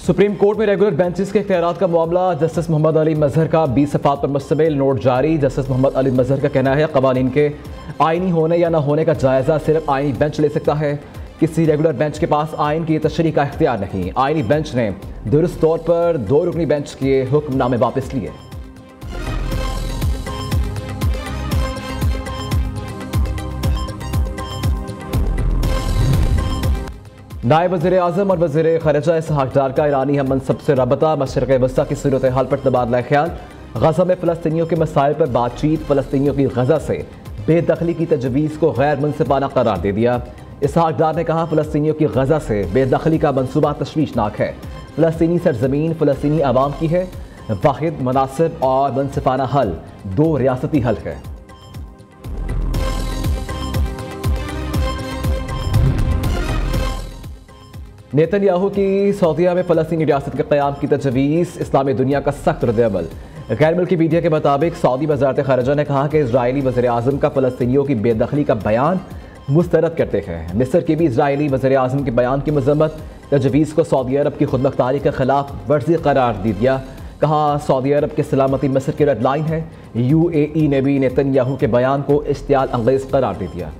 Supreme court में regular benches के इख्तियारात का मामला। जस्टिस मोहम्मद अली मजहर का 20 सफ़ात पर मुश्तमिल नोट जारी। जस्टिस मोहम्मद अली मजहर का कहना है कवानीन के आइनी होने या न होने का जायज़ा सिर्फ आइनी बेंच ले सकता है। किसी रेगुलर बेंच के पास आइन की तशरीह का इख्तियार नहीं। आइनी बेंच ने दुरुस्त तौर पर 2 रुकनी बेंच के हुक्मनामे वापस लिए। नायब वज़ीर आज़म और वज़ीर ख़ारिजा इसहाक़ डार का ईरानी हम मनसब से रबता। मशरिक़ वस्ता की सूरत हाल पर तबादला ख्याल। गज़ा में फ़लस्तीनियों के मसाइल पर बातचीत। फ़लस्तीनियों की गज़ा से बेदखली की तजवीज़ को गैर मुनसिफाना करार दे दिया। इसहाक़ डार ने कहा फ़लस्तीनियों की गज़ा से बेदखली का मनसूबा तशवीशनाक है। फ़लस्तीनी सरज़मीन फ़लस्तीनी आवाम की है। वाहिद मुनासिब और मुनसिफाना हल 2 रियासती हल है। नेतन्याहू की सऊदीया में फ़लस्तीनी रियासत के क़याम की तजवीज़। इस्लामी दुनिया का सख्त रद्द-ए-अमल। गैर मुल्की मीडिया के मुताबिक सऊदी वज़ारत ख़ारिजा ने कहा कि इजरायली वज़ीर आज़म का फ़लस्तीनियों की बेदखली का बयान मुस्तरद करते हैं। मिस्र के भी इजरायली वज़ीर आज़म के बयान की मज़म्मत। तजवीज़ को सऊदी अरब की खुदमुख्तारी के खिलाफ वर्जी करार दे दिया। कहा सऊदी अरब की सलामती मिस्र की रेड लाइन है। UAE ने भी नेतन्याहू के बयान को इश्तियाल अंगेज़ करार दे दिया।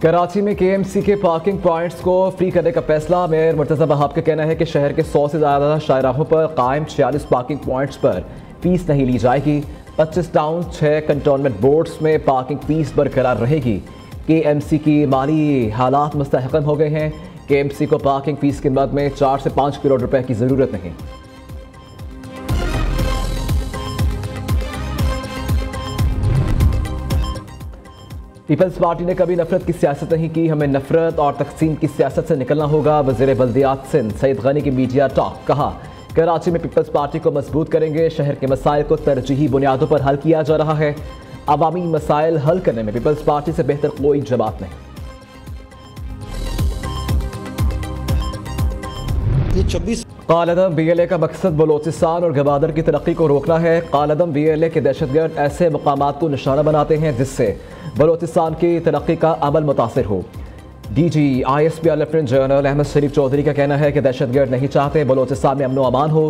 कराची में KMC के पार्किंग पॉइंट्स को फ्री करने का फैसला। मेयर मुर्तज़ा वहाब का कहना है कि शहर के 100 से ज़्यादा शाहराहों पर कायम 46 पार्किंग पॉइंट्स पर फीस नहीं ली जाएगी। 25 टाउन 6 कंटोनमेंट बोर्ड्स में पार्किंग फीस बरकरार रहेगी। KMC की माली हालात मुस्तहकम हो गए हैं। KMC को पार्किंग फीस की मद में 4 से 5 करोड़ रुपए की ज़रूरत नहीं। पीपल्स पार्टी ने कभी नफरत की सियासत नहीं की। हमें नफरत और तकसीम की सियासत से निकलना होगा। वज़ीर बल्दियात सिंध सईद गनी की मीडिया टॉक। कहा कराची में पीपल्स पार्टी को मजबूत करेंगे। शहर के मसाइल को तरजीही बुनियादों पर हल किया जा रहा है। अवामी मसाइल हल करने में पीपल्स पार्टी से बेहतर कोई जवाब नहीं। ये 26 कालदम BLA का मकसद बलोचिस्तान और गवादर की तरक्की को रोकना है। कालदम BLA के दहशतगर्द ऐसे मकामात को निशाना बनाते हैं जिससे बलोचिस्तान की तरक्की का अमल मुतासिर हो। DG ISP lieutenant general Ahmed Sharif Chaudhry का कहना है कि दहशतगर्द नहीं चाहते बलोचिस्तान में अमन अमान हो।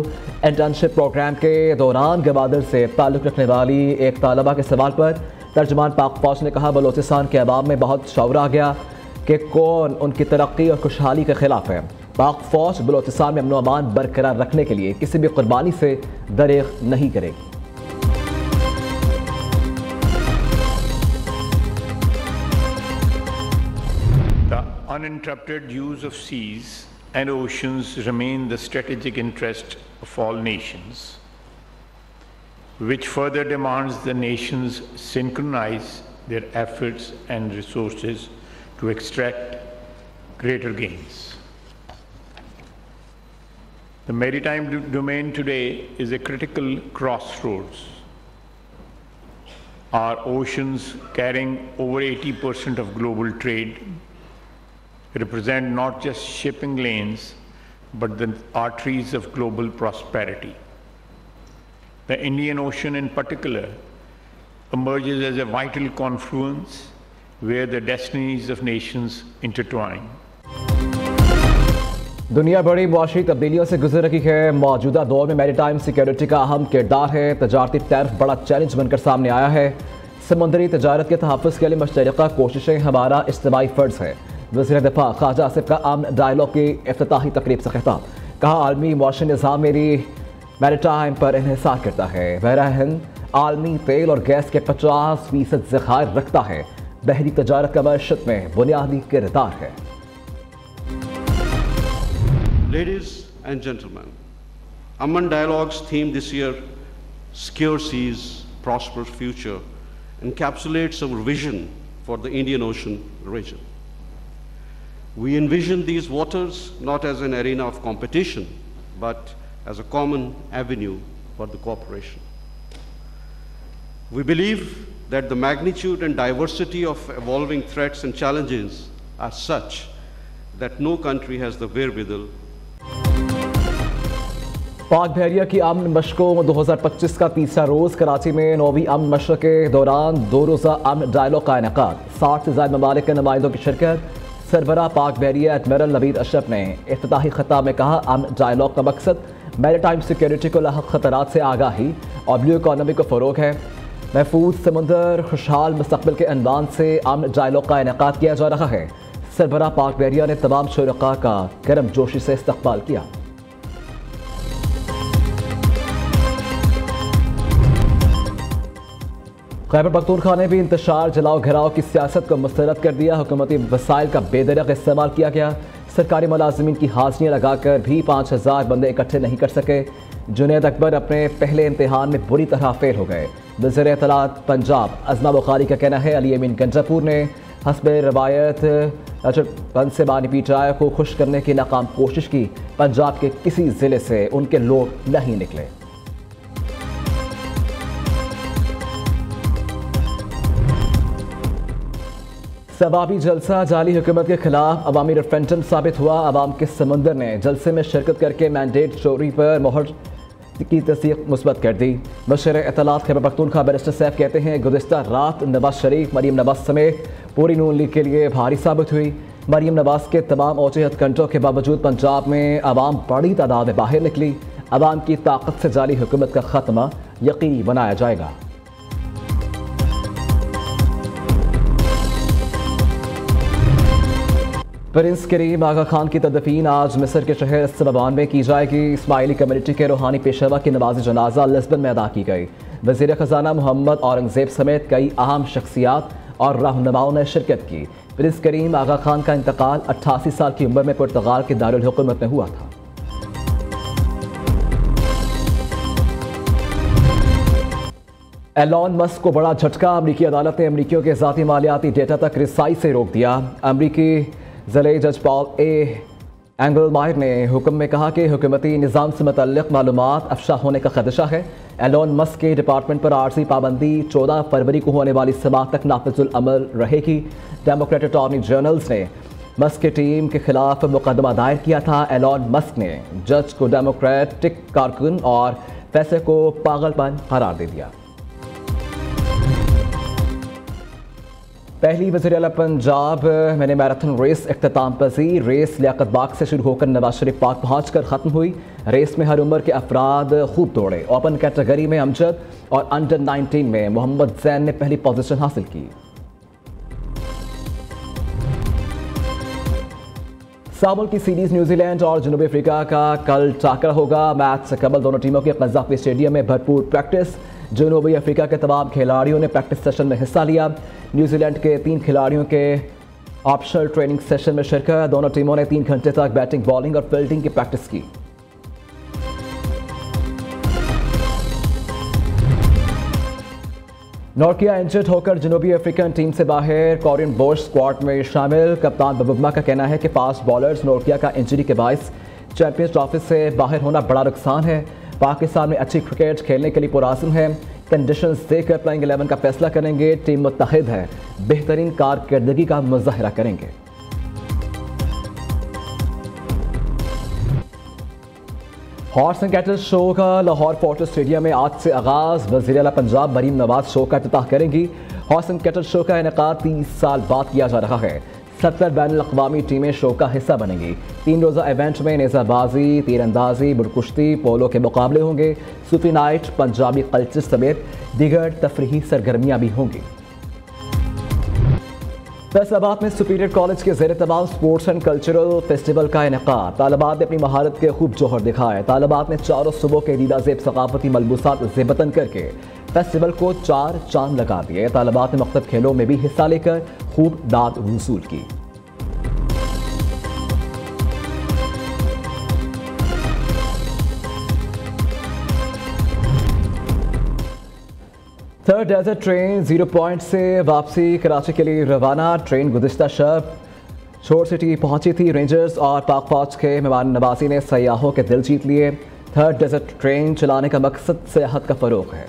इंटर्नशिप प्रोग्राम के दौरान गवादर से ताल्लुक़ रखने वाली एक तालबा के सवाल पर तर्जमान पाक फौज ने कहा बलोचिस्तान के अवाम में बहुत शऊर आ गया कि कौन उनकी तरक्की और खुशहाली के खिलाफ है। पाक फौज बलोचिस्तान में अमन अमान बरकरार रखने के लिए किसी भी कुर्बानी से दरेग नहीं करेगी। Uninterrupted use of seas and oceans remain the strategic interest of all nations, which further demands the nations synchronize their efforts and resources to extract greater gains. The maritime domain today is a critical crossroads. Our oceans, carrying over 80% of global trade, represent not just shipping lanes, but the arteries of global prosperity. The Indian Ocean in particular emerges as a vital confluence where the destinies of nations intertwine. दुनिया बड़ी मुआशी तब्दीलियों से गुजर रही है। मौजूदा दौर में मैरीटाइम सिक्योरिटी का अहम किरदार है। तजारती टैरिफ बड़ा चैलेंज बनकर सामने आया है। समुद्री तजारत के तहफ़्फ़ुज़ के लिए मुश्तरका कोशिशें हमारा इज्तिमाई फ़र्ज़ है। वज़ीर दिफ़ा ख्वाजा आसिफ का अमन डायलॉग की इफ्तिताही तकरीब से खिताब। कहा आलमी मुआशी निज़ाम मेरी मैरीटाइम पर इन्हिसार करता है। बहरा हिंद आलमी तेल और गैस के 50% ज़खायर रखता है। बहरी तजारत का मईशत में बुनियादी किरदार है। Ladies and gentlemen, Amman Dialogue's theme this year, Secure Seas, Prosperous Future, encapsulates our vision for the Indian Ocean region. We envision these waters not as an arena of competition, but as a common avenue for the cooperation. We believe that the magnitude and diversity of evolving threats and challenges are such that no country has the wherewithal पाक बहरिया की अमन मशकों 2025 का तीसरा रोज़ कराची में 9वीं अमन मशक के दौरान 2 रोज़ा अमन dialogue का इनेकाद। 60 से ज़ायद ममालिक के नुमाइंदों की शिरकत। सरबराह पाक बहरिया एडमिरल नवीद अशरफ ने इफ्तिताही खिताब में कहा, अमन डायलॉग का मकसद मैरीटाइम सिक्योरिटी को लाहक खतरात से आगाही और ब्लू इकॉनमी को फ़रोग है। महफूज समुंदर खुशहाल मुस्तकबिल के अनवान से अमन डायलॉग का इनेकाद किया जा रहा है। सरबराह पाक बहरिया ने तमाम शुरका का गर्म जोशी से इस्तकबाल किया। खैबर पख्तूनख्वा ने भी इंतशार जलाओ घिराव की सियासत को मुस्तरद कर दिया। हुकूमती वसाइल का बेदरग इस्तेमाल किया गया। सरकारी मुलाजिमीन की हाजिरियाँ लगाकर भी 5000 बंदे इकट्ठे नहीं कर सके। जुनैद अकबर अपने पहले इम्तिहान में बुरी तरह फेल हो गए। वज़ीर इत्तलात पंजाब अज़मा बुखारी का कहना है, अली अमीन गंजापुर ने हस्बे रवायत बंद से बानी पीटाया को खुश करने की नाकाम कोशिश की। पंजाब के किसी ज़िले से उनके लोग नहीं निकले। सबाबी जलसा जाली हुकूमत के खिलाफ अवामी रेफरेंडम साबित हुआ। अवाम के समंदर ने जलसे में शिरकत करके मैंडेट चोरी पर मोहर की तस्दीक मुस्बत कर दी। बशर इत्तलात खैबर पख्तूनख्वा बैरिस्टर सैफ कहते हैं, गुज़िश्ता रात नवाज शरीफ मरीम नवाज समेत पूरी नून लीग के लिए भारी साबित हुई। मरीम नवाज के तमाम औचे हथकंडों के बावजूद पंजाब में अवाम बड़ी तादाद में बाहर निकली। अवाम की ताकत से जाली हुकूमत का खात्मा यकीनी बनाया जाएगा। प्रिंस करीम आगा खान की तदफीन आज मिस्र के शहर सबबान में की जाएगी। इस्माइली कम्युनिटी के रूहानी पेशवा की नमाज जनाजा लिस्बन में अदा की गई। वज़ीर ख़जाना मोहम्मद औरंगज़ेब समेत कई अहम शख्सियात और रहनुमाओं ने शिरकत की। प्रिंस करीम आगा खान का इंतकाल 88 साल की उम्र में पुर्तगाल के दारुल हुकूमत में हुआ था। एलॉन मस्क को बड़ा झटका। अमरीकी अदालत ने अमरीकियों के ज़ाती मालियाती डेटा तक रिसाई से रोक दिया। अमरीकी ज़िले जज पॉल ए एंगलमायर ने हुक्म में कहा कि हुकूमती निज़ाम से मुतल्लिक़ मालूमात अफशा होने का खदशा है। एलॉन मस्क के डिपार्टमेंट पर आर्जी पाबंदी 14 फरवरी को होने वाली समाअत तक नाफिजुल अमल रहेगी। डेमोक्रेटिक अटॉर्नी जनरल्स ने मस्क की टीम के खिलाफ मुकदमा दायर किया था। एलॉन मस्क ने जज को डेमोक्रेटिक कारकुन और फैसले को पागलपन करार दे दिया। पहली वज़ीर आला पंजाब मैंने मैराथन रेस इख्तिताम पजीर। रेस लियाकत बाग से शुरू होकर नवाज शरीफ पार्क पहुंचकर ख़त्म हुई। रेस में हर उम्र के अफराद खूब दौड़े। ओपन कैटेगरी में अमजद और अंडर 19 में मोहम्मद जैन ने पहली पोजीशन हासिल की। सामुल की सीरीज न्यूजीलैंड और जनूबी अफ्रीका का कल टाकरा होगा। मैच से कबल दोनों टीमों के कज़ाफ़ी स्टेडियम में भरपूर प्रैक्टिस। जनूबी अफ्रीका के तमाम खिलाड़ियों ने प्रैक्टिस सेशन में हिस्सा लिया। न्यूजीलैंड के 3 खिलाड़ियों के ऑप्शनल ट्रेनिंग सेशन में शिरकत। दोनों टीमों ने 3 घंटे तक बैटिंग, बॉलिंग और फील्डिंग की प्रैक्टिस की। नॉर्किया इंजर्ड होकर जनूबी अफ्रीकन टीम से बाहर। कॉरिन बोश स्क्वाड में शामिल। कप्तान बबुगमा का कहना है कि फास्ट बॉलर्स नॉर्किया का इंजरी के बायस चैंपियंस ट्रॉफी से बाहर होना बड़ा नुकसान है। पाकिस्तान में अच्छी क्रिकेट खेलने के लिए पुराज़म है। कंडीशंस देखकर प्लेइंग 11 का फैसला करेंगे। टीम मुत्तहिद है, बेहतरीन कारकर्दगी का मुज़ाहरा करेंगे। हॉर्स एंड कैटल शो का लाहौर फोर्ट स्टेडियम में आज से आगाज़। वज़ीर आला पंजाब मरीम नवाज शो का इफ्तिताह करेंगी। हॉर्स एंड कैटल शो का इनेकाद 30 साल बाद किया जा रहा है। 70 बैनुल-अक़वामी टीमें शो का हिस्सा बनेंगी। 3 रोज़ा इवेंट में नेज़ाबाजी, तीरंदाजी, बुरकुश्ती, पोलो के मुकाबले होंगे। सूफी नाइट, पंजाबी कल्चर समेत दीगर तफरीही सरगर्मियाँ भी होंगी। फैसलाबाद में सुपीरियर कॉलेज के ज़ेर तमाम स्पोर्ट्स एंड कल्चरल फेस्टिवल का इनेकाद। तालिबात ने अपनी महारत के खूब जौहर दिखाए। तालिबात ने चारों सूबों के दीदा ज़ेब सकाफती मलबूसात ज़ेबतन करके फेस्टिवल को 4 चांद लगा दिए। तालिबात ने मुख्तलिफ खेलों में भी हिस्सा लेकर खूब दाद वसूल की। थर्ड डेजर्ट ट्रेन 0 पॉइंट से वापसी कराची के लिए रवाना। ट्रेन गुज़िश्ता शब शोर सिटी पहुंची थी। रेंजर्स और पाक फौज के मेहमान नवाजी ने सयाहों के दिल जीत लिए। थर्ड डेजर्ट ट्रेन चलाने का मकसद सियाहत का फ़रोग़ है।